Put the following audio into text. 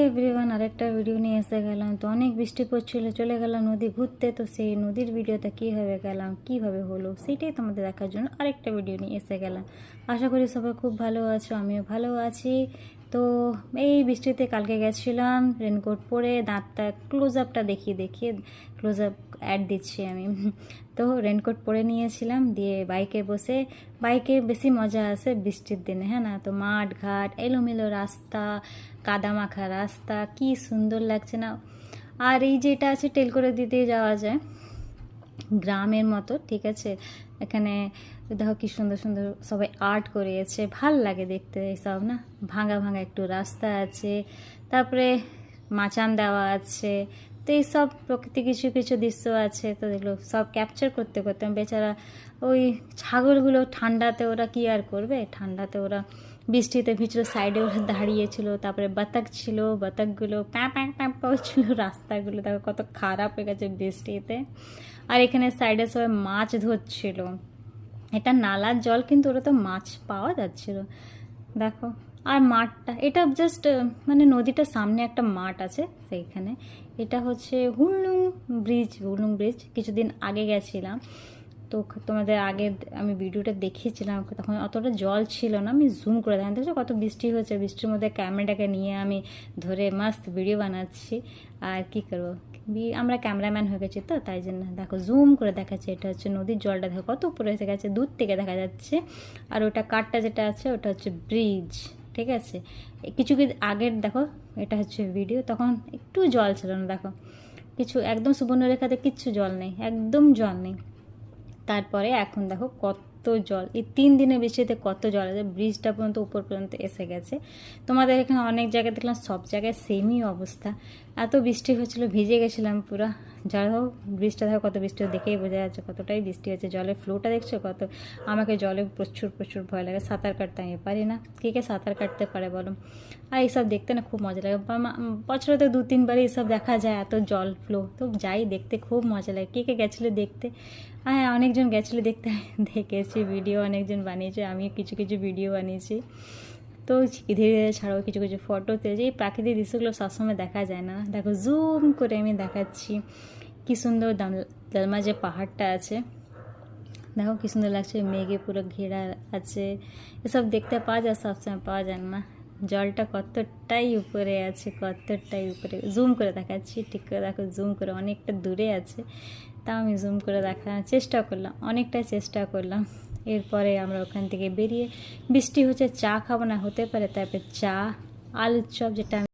Everyone, আরেকটা video নিয়ে এসে গেলাম। তো অনেক বৃষ্টি পড়ছিল, চলে গেলাম নদী ঘুরতে। তো সেই নদীর ভিডিওটা কীভাবে গেলাম, কীভাবে হলো, সেটাই তোমাদের দেখার জন্য আরেকটা ভিডিও নিয়ে এসে গেলাম। আশা করি সবাই খুব ভালো আছো, আমিও ভালো আছি। তো এই বৃষ্টিতে কালকে গেছিলাম রেনকোট পরে, দাঁতটা ক্লোজ আপটা দেখিয়ে দেখিয়ে ক্লোজ আপ অ্যাড দিচ্ছি আমি। তো রেনকোট পরে নিয়েছিলাম, দিয়ে বাইকে বসে, বাইকে বেশি মজা আসে বৃষ্টির দিনে, হ্যাঁ না? তো মাঠ ঘাট, এলোমেলো রাস্তা, কাদা মাখা রাস্তা, কি সুন্দর লাগছে না? আর এই যেটা আছে টেল করে দিতে যাওয়া যায়, গ্রামের মতো, ঠিক আছে? এখানে দেখো কি সুন্দর সুন্দর সবাই আর্ট করিয়েছে, ভাল লাগে দেখতে এইসব না। ভাঙা ভাঙা একটু রাস্তা আছে, তারপরে মাচান দেওয়া আছে। তো এইসব প্রকৃতি কিছু কিছু দৃশ্য আছে, তো দেখলো সব ক্যাপচার করতে করতে বেচারা ওই ছাগলগুলো ঠান্ডাতে ওরা কি আর করবে, ঠান্ডাতে ওরা বৃষ্টিতে ভিজলো, সাইডে ওরা দাঁড়িয়েছিল। তারপরে বাতাক ছিল, বাতাকগুলো প্যাঁ প্যাঁ প্যাঁ করছিল। রাস্তাগুলো দেখো কত খারাপ হয়ে গেছে বৃষ্টিতে। আর এখানে সাইডে সবাই মাছ ধরছিল, এটা নালার জল কিন্তু ওরা তো মাছ পাওয়া যাচ্ছিল দেখো। আর মাঠটা এটা জাস্ট মানে নদীটার সামনে একটা মাঠ আছে সেইখানে। এটা হচ্ছে হুলুং ব্রিজ। কিছুদিন আগে গেছিলাম, তো তোমাদের আগের আমি ভিডিওটা দেখিয়েছিলাম, তখন অতটা জল ছিল না। আমি জুম করে দেখান, দেখছো কত বৃষ্টি হচ্ছে, বৃষ্টির মধ্যে ক্যামেরাটাকে নিয়ে আমি ধরে মাস্ত ভিডিও বানাচ্ছি। আর কি করবো, আমরা ক্যামেরাম্যান হয়ে গেছি তো, তাই জন্য দেখো জুম করে দেখাচ্ছে। এটা হচ্ছে নদীর জলটা, দেখো কত উপরে এসে গেছে, দূর থেকে দেখা যাচ্ছে। আর ওটা কাঠটা যেটা আছে ওটা হচ্ছে ব্রিজ, ঠিক আছে? কিছু আগের দেখো, এটা হচ্ছে ভিডিও, তখন একটু জল ছিল না, দেখো কিছু একদম সুবর্ণরেখাতে কিচ্ছু জল নেই, একদম জল নেই। তারপরে এখন দেখো কত জল, এই 3 দিনের বৃষ্টিতে কত জল আছে, ব্রিজটা পর্যন্ত উপর পর্যন্ত এসে গেছে। তোমাদের এখানে অনেক জায়গায় দেখলাম সব জায়গায় সেমই অবস্থা। এত বৃষ্টি হচ্ছিলো, ভিজে গেছিলাম পুরো। যাই হোক, ব্রিজটা দেখো কত বৃষ্টি, দেখেই বোঝা যাচ্ছে কতটাই বৃষ্টি হচ্ছে। জলের ফ্লোটা দেখছো কত? আমাকে জলে প্রচুর প্রচুর ভয় লাগে, সাঁতার কাটতে আমি পারি না। কে কে সাঁতার কাটতে পারে বলো? আর এইসব দেখতে না খুব মজা লাগে। বছরে তো 2-3 বারই এইসব দেখা যায়, এত জল ফ্লো, তো যাই দেখতে খুব মজা লাগে। কে কে গেছিলো দেখতে? হ্যাঁ, অনেকজন গেছিলো দেখতে, দেখেছি ভিডিও অনেকজন বানিয়েছে, আমিও কিছু কিছু ভিডিও বানিয়েছি। তো ধীরে ধীরে ছাড়াও কিছু কিছু ফটোতে, যে এই প্রাকৃতিক দৃশ্যগুলো সবসময় দেখা যায় না। দেখো জুম করে আমি দেখাচ্ছি কি সুন্দর দালমা যে পাহাড়টা আছে, দেখো কি সুন্দর লাগছে, মেঘে পুরো ঘেরা আছে। এসব দেখতে পাওয়া যায়, সবসময় পাওয়া যায় না। জলটা কতটাই উপরে আছে, কতটাই উপরে, জুম করে দেখাচ্ছি, ঠিক করে দেখো, জুম করে অনেকটা দূরে আছে, তা আমি জুম করে দেখার চেষ্টা করলাম, অনেকটাই চেষ্টা করলাম। এরপরে আমরা ওখান থেকে বেরিয়ে, বৃষ্টি হচ্ছে, চা খাবো না হতে পারে, তারপরে চা আলুর চপ যেটা